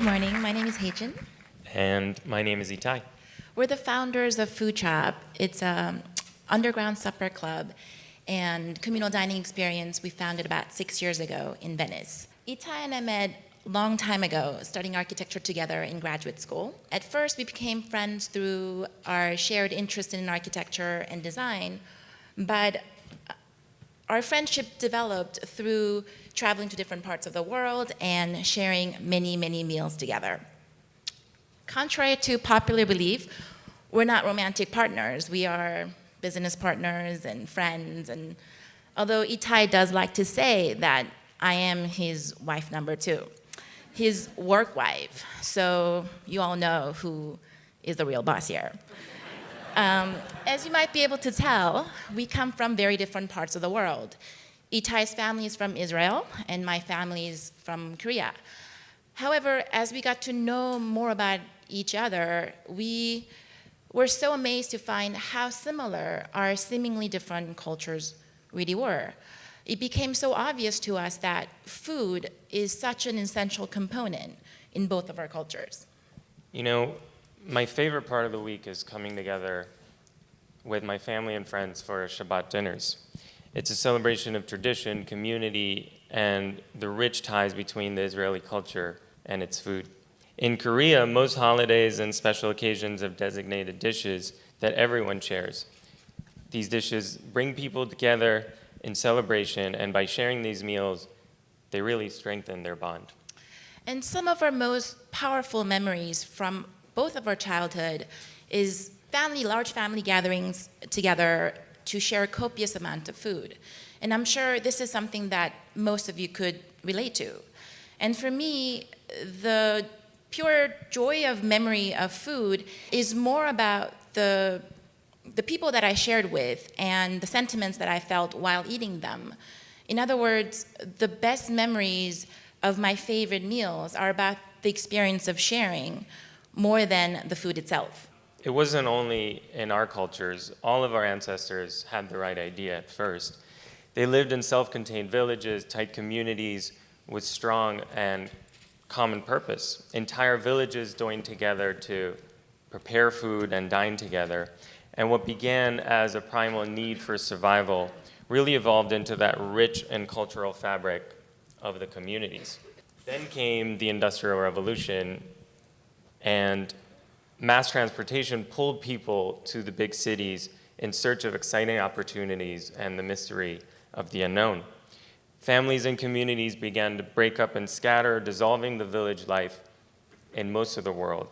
morning. My name is Hyejin. And my name is Itay. We're the founders of Food Shop. It's an underground supper club and communal dining experience we founded about 6 years ago in Venice. Itay and I met a long time ago, studying architecture together in graduate school. At first, we became friends through our shared interest in architecture and design, but our friendship developed through traveling to different parts of the world and sharing many, many meals together. Contrary to popular belief, we're not romantic partners. We are business partners and friends. And although Itay does like to say that I am his wife number two, his work wife. So you all know who is the real boss here. As you might be able to tell, we come from very different parts of the world. Itay's family is from Israel, and my family is from Korea. However, as we got to know more about each other, we were so amazed to find how similar our seemingly different cultures really were. It became so obvious to us that food is such an essential component in both of our cultures. You know, my favorite part of the week is coming together with my family and friends for Shabbat dinners. It's a celebration of tradition, community, and the rich ties between the Israeli culture and its food. In Korea, most holidays and special occasions have designated dishes that everyone shares. These dishes bring people together in celebration, and by sharing these meals, they really strengthen their bond. And some of our most powerful memories from both of our childhood is large family gatherings together to share a copious amount of food. And I'm sure this is something that most of you could relate to. And for me, the pure joy of memory of food is more about the people that I shared with and the sentiments that I felt while eating them. In other words, the best memories of my favorite meals are about the experience of sharing more than the food itself. It wasn't only in our cultures. All of our ancestors had the right idea at first. They lived in self-contained villages, tight communities with strong and common purpose. Entire villages joined together to prepare food and dine together. And what began as a primal need for survival really evolved into that rich and cultural fabric of the communities. Then came the Industrial Revolution, and mass transportation pulled people to the big cities in search of exciting opportunities and the mystery of the unknown. Families and communities began to break up and scatter, dissolving the village life in most of the world.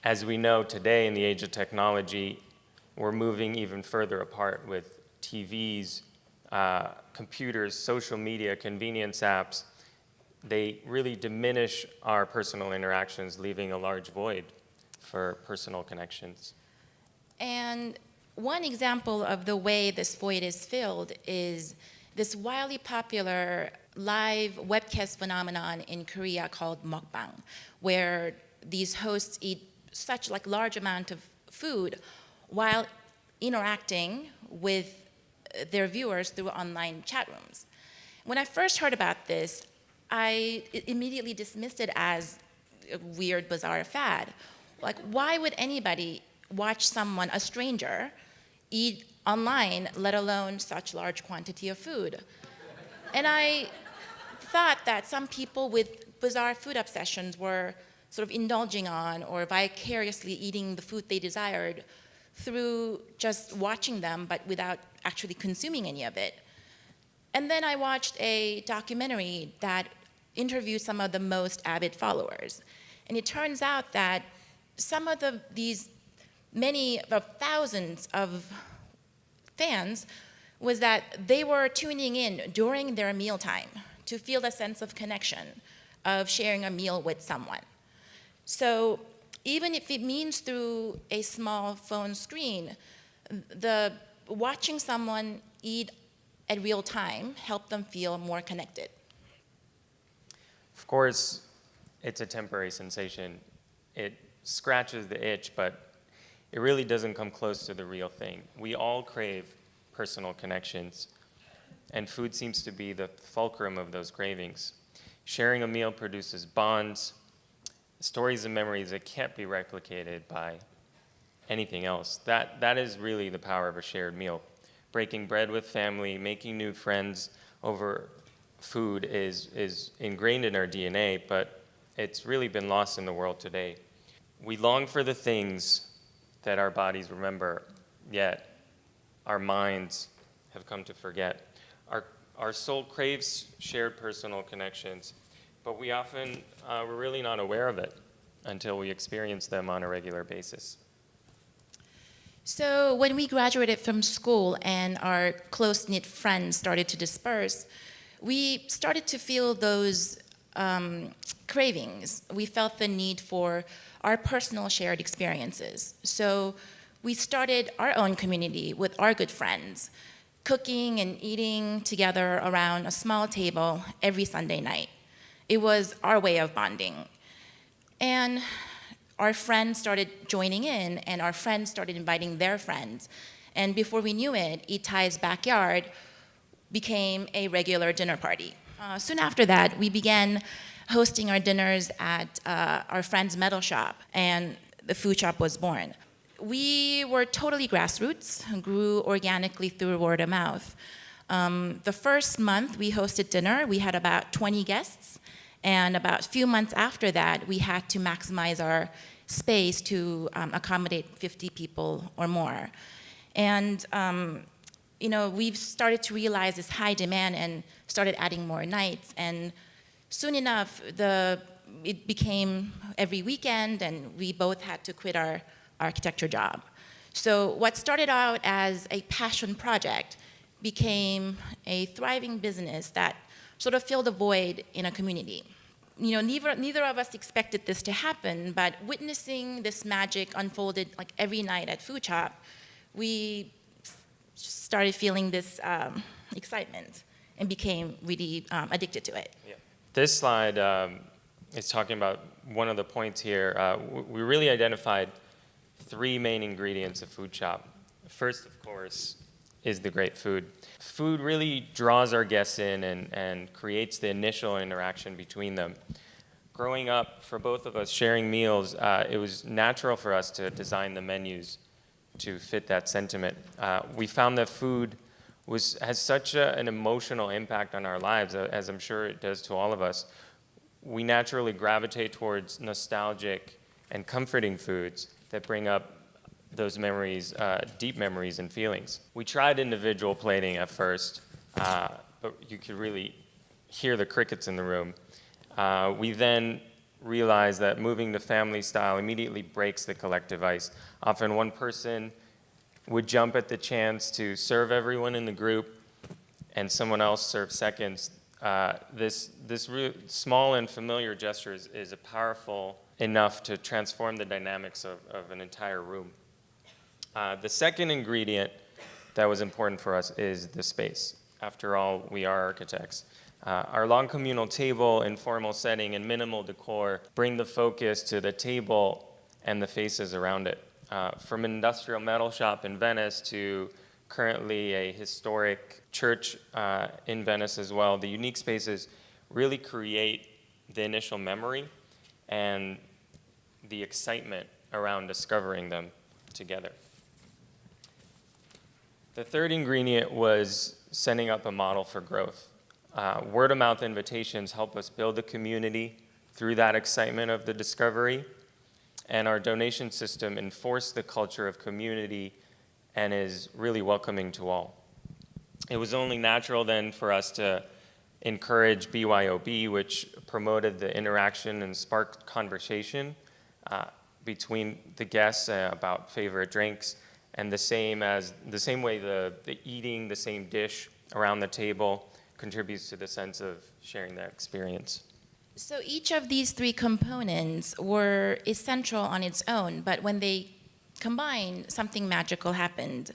As we know today, in the age of technology, we're moving even further apart with TVs, computers, social media, convenience apps. They really diminish our personal interactions, leaving a large void for personal connections. And one example of the way this void is filled is this wildly popular live webcast phenomenon in Korea called mukbang, where these hosts eat such large amount of food while interacting with their viewers through online chat rooms. When I first heard about this, I immediately dismissed it as a weird, bizarre fad. Why would anybody watch someone, a stranger, eat online, let alone such large quantity of food? And I thought that some people with bizarre food obsessions were sort of indulging on or vicariously eating the food they desired through just watching them, but without actually consuming any of it. And then I watched a documentary that interviewed some of the most avid followers. And it turns out that some of these many of thousands of fans was that they were tuning in during their mealtime to feel a sense of connection, of sharing a meal with someone. So even if it means through a small phone screen, the watching someone eat at real time helped them feel more connected. Of course, it's a temporary sensation. It scratches the itch, but it really doesn't come close to the real thing. We all crave personal connections, and food seems to be the fulcrum of those cravings. Sharing a meal produces bonds, stories and memories that can't be replicated by anything else. That is really the power of a shared meal. Breaking bread with family, making new friends over food is ingrained in our DNA, but it's really been lost in the world today. We long for the things that our bodies remember, yet our minds have come to forget. Our soul craves shared personal connections, but we're really not aware of it until we experience them on a regular basis. So when we graduated from school and our close-knit friends started to disperse, we started to feel those cravings. We felt the need for our personal shared experiences. So we started our own community with our good friends, cooking and eating together around a small table every Sunday night. It was our way of bonding. And our friends started joining in, and our friends started inviting their friends. And before we knew it, Itay's backyard became a regular dinner party. Soon after that, we began hosting our dinners at our friend's metal shop, and the food shop was born. We were totally grassroots, grew organically through word of mouth. The first month we hosted dinner, we had about 20 guests, and about a few months after that, we had to maximize our space to accommodate 50 people or more. And we've started to realize this high demand and started adding more nights. And soon enough, it became every weekend, and we both had to quit our architecture job. So what started out as a passion project became a thriving business that sort of filled a void in a community. Neither of us expected this to happen, but witnessing this magic unfolded like every night at Food Shop, we started feeling this excitement and became really addicted to it. Yeah. This slide is talking about one of the points here. We really identified 3 main ingredients of Food Shop. First, of course, is the great food. Food really draws our guests in and creates the initial interaction between them. Growing up, for both of us, sharing meals, it was natural for us to design the menus to fit that sentiment. We found that food has such an emotional impact on our lives, as I'm sure it does to all of us. We naturally gravitate towards nostalgic and comforting foods that bring up those memories, deep memories and feelings. We tried individual plating at first, but you could really hear the crickets in the room. We then realized that moving to family style immediately breaks the collective ice. Often one person would jump at the chance to serve everyone in the group, and someone else serve seconds. This small and familiar gesture is powerful enough to transform the dynamics of an entire room. The second ingredient that was important for us is the space. After all, we are architects. Our long communal table, informal setting, and minimal decor bring the focus to the table and the faces around it. From an industrial metal shop in Venice to currently a historic church in Venice as well, the unique spaces really create the initial memory and the excitement around discovering them together. The third ingredient was setting up a model for growth. Word-of-mouth invitations help us build a community through that excitement of the discovery, and our donation system enforced the culture of community and is really welcoming to all. It was only natural then for us to encourage BYOB, which promoted the interaction and sparked conversation between the guests about favorite drinks, and the same way the eating the same dish around the table contributes to the sense of sharing that experience. So each of these 3 components were essential on its own, but when they combined, something magical happened.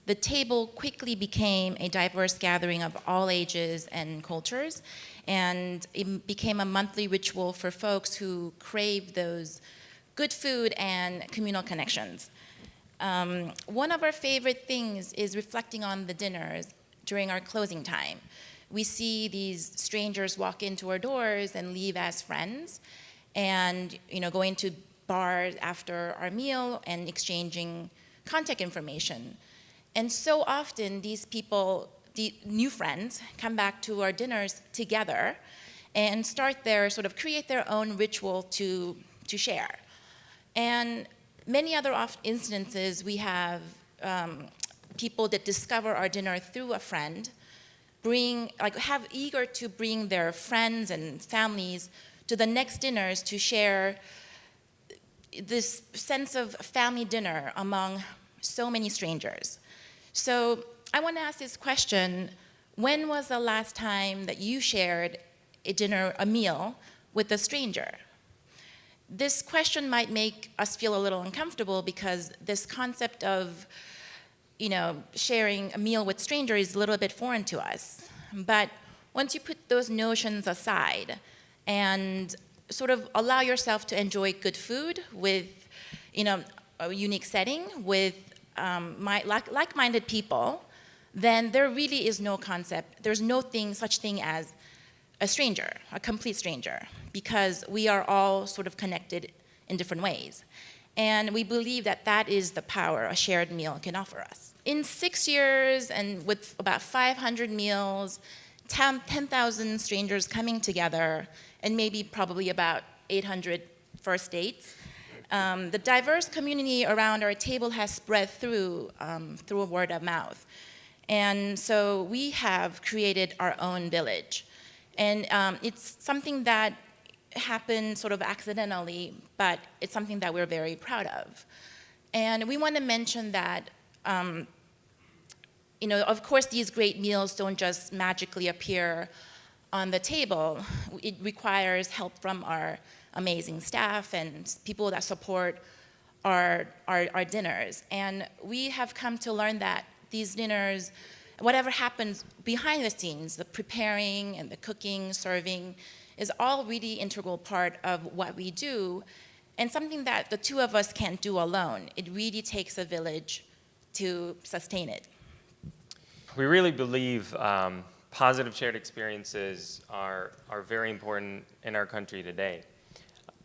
The table quickly became a diverse gathering of all ages and cultures, and it became a monthly ritual for folks who craved those good food and communal connections. One of our favorite things is reflecting on the dinners during our closing time. We see these strangers walk into our doors and leave as friends, and going to bars after our meal and exchanging contact information. And so often these people, the new friends, come back to our dinners together and create their own ritual to share. And many other instances, we have people that discover our dinner through a friend, eager to bring their friends and families to the next dinners to share this sense of family dinner among so many strangers. So I want to ask this question: when was the last time that you shared a meal with a stranger? This question might make us feel a little uncomfortable because this concept of sharing a meal with strangers is a little bit foreign to us. But once you put those notions aside and sort of allow yourself to enjoy good food with a unique setting with like-minded people, then there really is no concept. There's no such thing as a stranger, a complete stranger, because we are all sort of connected in different ways. And we believe that that is the power a shared meal can offer us. In 6 years and with about 500 meals, 10,000 strangers coming together, and probably about 800 first dates, the diverse community around our table has spread through a word of mouth. And so we have created our own village. And it's something that happened sort of accidentally, but it's something that we're very proud of. And we want to mention that, of course, these great meals don't just magically appear on the table. It requires help from our amazing staff and people that support our dinners. And we have come to learn that these dinners, whatever happens behind the scenes, the preparing and the cooking, serving, is all really integral part of what we do, and something that the two of us can't do alone. It really takes a village to sustain it. We really believe positive shared experiences are very important in our country today.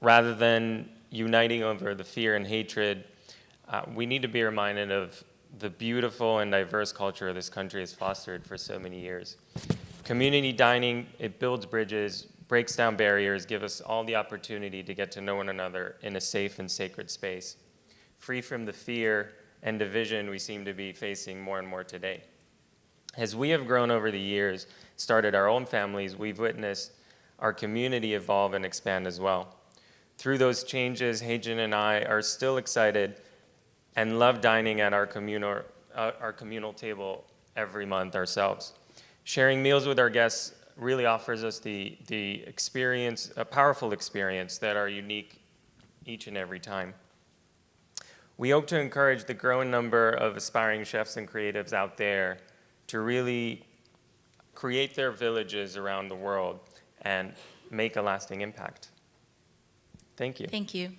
Rather than uniting over the fear and hatred, we need to be reminded of the beautiful and diverse culture this country has fostered for so many years. Community dining, it builds bridges, breaks down barriers, gives us all the opportunity to get to know one another in a safe and sacred space, free from the fear and division we seem to be facing more and more today. As we have grown over the years, started our own families, we've witnessed our community evolve and expand as well. Through those changes, Hyejin and I are still excited and love dining at our communal table every month ourselves. Sharing meals with our guests really offers us the experience, a powerful experience that are unique each and every time. We hope to encourage the growing number of aspiring chefs and creatives out there to really create their villages around the world and make a lasting impact. Thank you. Thank you.